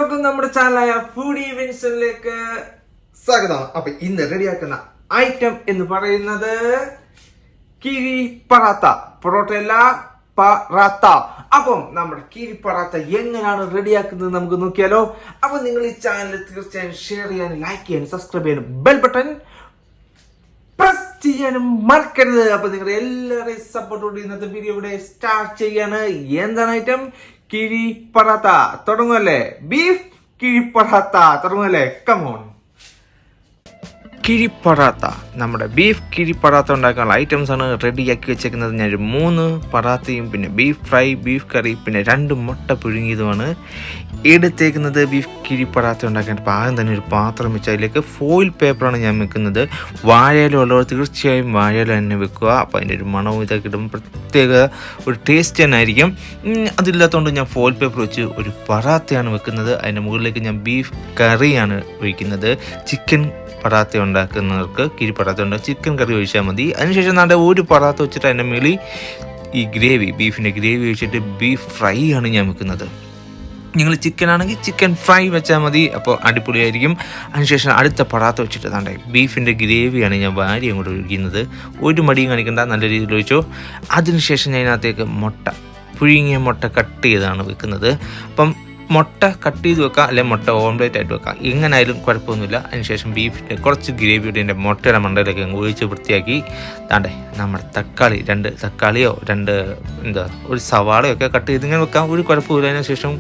എല്ലാവർക്കും നമ്മുടെ ചാനലായ ഫൂഡി വിൻസ്റ്റനിലേക്ക് സ്വാഗതം. അപ്പൊ ഇന്ന് റെഡിയാക്കുന്ന ഐറ്റം എന്ന് പറയുന്നത് കിഴി പറാത്ത, പൊറോട്ടയല്ല പറാത്ത. അപ്പം നമ്മുടെ കിഴി പറാത്ത എങ്ങനെയാണ് റെഡിയാക്കുന്നത് നമുക്ക് നോക്കിയാലോ. അപ്പൊ നിങ്ങൾ ഈ ചാനൽ തീർച്ചയായും ഷെയർ ചെയ്യാനും ലൈക്ക് ചെയ്യാനും സബ്സ്ക്രൈബ് ചെയ്യാനും ബെൽ ബട്ടൺ പ്രസ് ചെയ്യാനും മറക്കരുത്. അപ്പൊ നിങ്ങളുടെ എല്ലാവരെയും സപ്പോർട്ടോട് ഇന്നത്തെ വീഡിയോ ഇവിടെ സ്റ്റാർട്ട് ചെയ്യാണ്. എന്താണ് ഐറ്റം? കിഴി പറാത്ത. തുടങ്ങുമല്ലേ? ബീഫ് കിഴി പറാത്ത തുടങ്ങുമല്ലേ? കമോൺ. കിഴി പറാത്ത, നമ്മുടെ ബീഫ് കിഴി പറാത്ത ഉണ്ടാക്കാനുള്ള ഐറ്റംസ് ആണ് റെഡിയാക്കി വെച്ചേക്കുന്നത്. ഞാനൊരു 3 പറാത്തയും പിന്നെ ബീഫ് ഫ്രൈ, ബീഫ് കറി, പിന്നെ 2 മുട്ട പുഴുങ്ങിയതുമാണ് എടുത്തേക്കുന്നത് ബീഫ് കിഴി പറാത്ത ഉണ്ടാക്കാൻ. അപ്പോൾ ആദ്യം തന്നെ ഒരു പാത്രം വെച്ച് അതിലേക്ക് ഫോയിൽ പേപ്പറാണ് ഞാൻ വെക്കുന്നത്. വാഴയില ഉള്ളവർ തീർച്ചയായും വാഴയില തന്നെ വെക്കുക. അപ്പോൾ അതിൻ്റെ ഒരു മണവും ഇതൊക്കെ ഇടുമ്പോൾ പ്രത്യേക ഒരു ടേസ്റ്റ് തന്നെ ആയിരിക്കും. അതില്ലാത്തതുകൊണ്ട് ഞാൻ ഫോയിൽ പേപ്പർ വെച്ച് ഒരു പറാത്തയാണ് വെക്കുന്നത്. അതിൻ്റെ മുകളിലേക്ക് ഞാൻ ബീഫ് കറിയാണ് ഒഴിക്കുന്നത്. ചിക്കൻ പറാത്ത ഉണ്ടാക്കുന്നവർക്ക് കിഴി പറാത്ത ഉണ്ടാകും ചിക്കൻ കറി ഒഴിച്ചാൽ മതി. അതിനുശേഷം നമ്മുടെ ഒരു പറാത്ത വെച്ചിട്ട് അതിൻ്റെ മേളിൽ ഈ ഗ്രേവി, ബീഫിൻ്റെ ഗ്രേവി ഒഴിച്ചിട്ട് ബീഫ് ഫ്രൈ ആണ് ഞാൻ വെക്കുന്നത്. നിങ്ങൾ ചിക്കൻ ആണെങ്കിൽ ചിക്കൻ ഫ്രൈ വെച്ചാൽ മതി, അപ്പോൾ അടിപൊളിയായിരിക്കും. അതിനുശേഷം അടുത്ത പറാത്ത വെച്ചിട്ട് താണ്ടെ ബീഫിൻ്റെ ഗ്രേവിയാണ് ഞാൻ വാരി അങ്ങോട്ട് ഒഴിക്കുന്നത്. ഒരു മടിയും കാണിക്കണ്ട, നല്ല രീതിയിൽ ഒഴിച്ചോ. അതിനുശേഷം ഞാൻ ഇതിനകത്തേക്ക് പുഴുങ്ങിയ മുട്ട കട്ട് ചെയ്താണ് വെക്കുന്നത്. അപ്പം മുട്ട കട്ട് ചെയ്ത് വെക്കാം, അല്ലെങ്കിൽ മുട്ട ഓംലേറ്റ് ആയിട്ട് വെക്കാം, എങ്ങനായാലും കുഴപ്പമൊന്നുമില്ല. അതിനുശേഷം ബീഫിൻ്റെ കുറച്ച് ഗ്രേവിയുടെ എൻ്റെ മുട്ടയുടെ മണ്ടയിലൊക്കെ ഒഴിച്ച് വൃത്തിയാക്കി താണ്ടെ നമ്മുടെ തക്കാളി, 2 തക്കാളിയോ ഒരു സവാളയോ ഒക്കെ കട്ട് ചെയ്ത് ഇങ്ങനെ വെക്കാം, ഒരു കുഴപ്പമില്ല. അതിനുശേഷം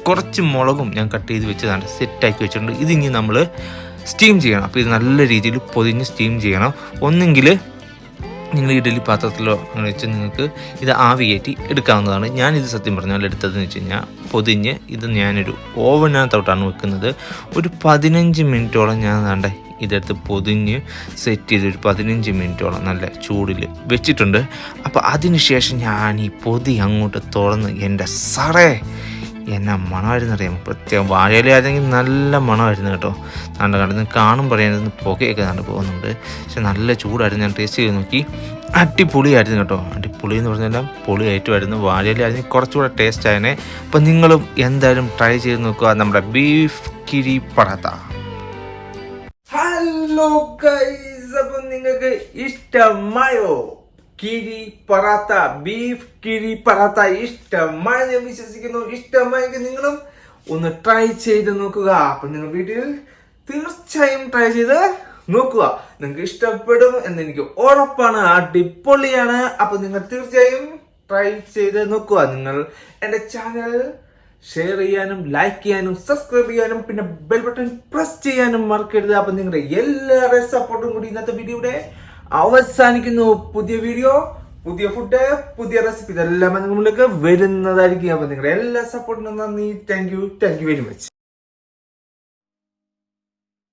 കുറച്ച് മുളകും ഞാൻ കട്ട് ചെയ്ത് വെച്ച് താണ്ടെ സെറ്റാക്കി വെച്ചിട്ടുണ്ട്. ഇതിനി നമ്മൾ സ്റ്റീം ചെയ്യണം. അപ്പോൾ ഇത് നല്ല രീതിയിൽ പൊതിഞ്ഞ് സ്റ്റീം ചെയ്യണം. ഒന്നെങ്കിൽ നിങ്ങൾ ഇഡലി പാത്രത്തിലോ അങ്ങനെ വെച്ച് നിങ്ങൾക്ക് ഇത് ആവി കയറ്റി എടുക്കാവുന്നതാണ്. ഞാനിത് സത്യം പറഞ്ഞാൽ എടുത്തതെന്ന് വെച്ച് കഴിഞ്ഞാൽ പൊതിഞ്ഞ് ഇത് ഞാനൊരു ഓവനകത്തോട്ടാണ് വെക്കുന്നത്. ഒരു 15 മിനിറ്റോളം ഞാൻ വേണ്ടേ ഇതെടുത്ത് പൊതിഞ്ഞ് സെറ്റ് ചെയ്ത് ഒരു 15 മിനിറ്റോളം നല്ല ചൂടിൽ വെച്ചിട്ടുണ്ട്. അപ്പോൾ അതിന് ശേഷം ഞാൻ ഈ പൊതി അങ്ങോട്ട് തുറന്ന് എൻ്റെ സാറേ എന്നാ മണമായിരുന്നു അറിയാമോ. പ്രത്യേകം വാഴയിലായിരുന്നെങ്കിൽ നല്ല മണമായിരുന്നു കേട്ടോ. കണ്ടത് കാണും പറയാനൊന്ന് പുകയൊക്കെ കണ്ട് പോകുന്നുണ്ട്. പക്ഷെ നല്ല ചൂടായിരുന്നു. ഞാൻ ടേസ്റ്റ് ചെയ്ത് നോക്കി, അടിപൊളിയായിരുന്നു കേട്ടോ. അടിപൊളി എന്ന് പറഞ്ഞാൽ പൊളിയായിട്ടുമായിരുന്നു. വാഴയിലായിരുന്നെങ്കിൽ കുറച്ചുകൂടെ ടേസ്റ്റ് ആയനെ. അപ്പം നിങ്ങളും എന്തായാലും ട്രൈ ചെയ്ത് നോക്കുക നമ്മുടെ ബീഫ് കിഴി പറാത്ത. ഹലോ ഗൈസ്, അപ്പം നിങ്ങൾക്ക് ഇഷ്ടമായോ കിഴി പറാത്ത, ബീഫ് കിഴി പറാത്ത? ഇഷ്ടമായി ഞാൻ വിശ്വസിക്കുന്നു. ഇഷ്ടമായെങ്കിൽ നിങ്ങളും ഒന്ന് ട്രൈ ചെയ്ത് നോക്കുക. അപ്പൊ നിങ്ങൾ വീട്ടിൽ തീർച്ചയായും ട്രൈ ചെയ്ത് നോക്കുക. നിങ്ങൾക്ക് ഇഷ്ടപ്പെടും എന്ന് എനിക്ക് ഉറപ്പാണ്. അടിപൊളിയാണ്. അപ്പൊ നിങ്ങൾ തീർച്ചയായും ട്രൈ ചെയ്ത് നോക്കുക. നിങ്ങൾ എൻ്റെ ചാനൽ ഷെയർ ചെയ്യാനും ലൈക്ക് ചെയ്യാനും സബ്സ്ക്രൈബ് ചെയ്യാനും പിന്നെ ബെൽ ബട്ടൺ പ്രസ് ചെയ്യാനും മറക്കരുത്. അപ്പൊ നിങ്ങളുടെ എല്ലാവരുടെയും സപ്പോർട്ടും കൂടി ഇന്നത്തെ വീഡിയോയുടെ അവസാനിക്കുന്നു. പുതിയ വീഡിയോ, പുതിയ ഫുഡ്, പുതിയ റെസിപ്പി ഇതെല്ലാം നിങ്ങളിലേക്ക് വരുന്നതായിരിക്കും. അപ്പൊ നിങ്ങളുടെ എല്ലാ സപ്പോർട്ടിനും നന്ദി. Thank you very much.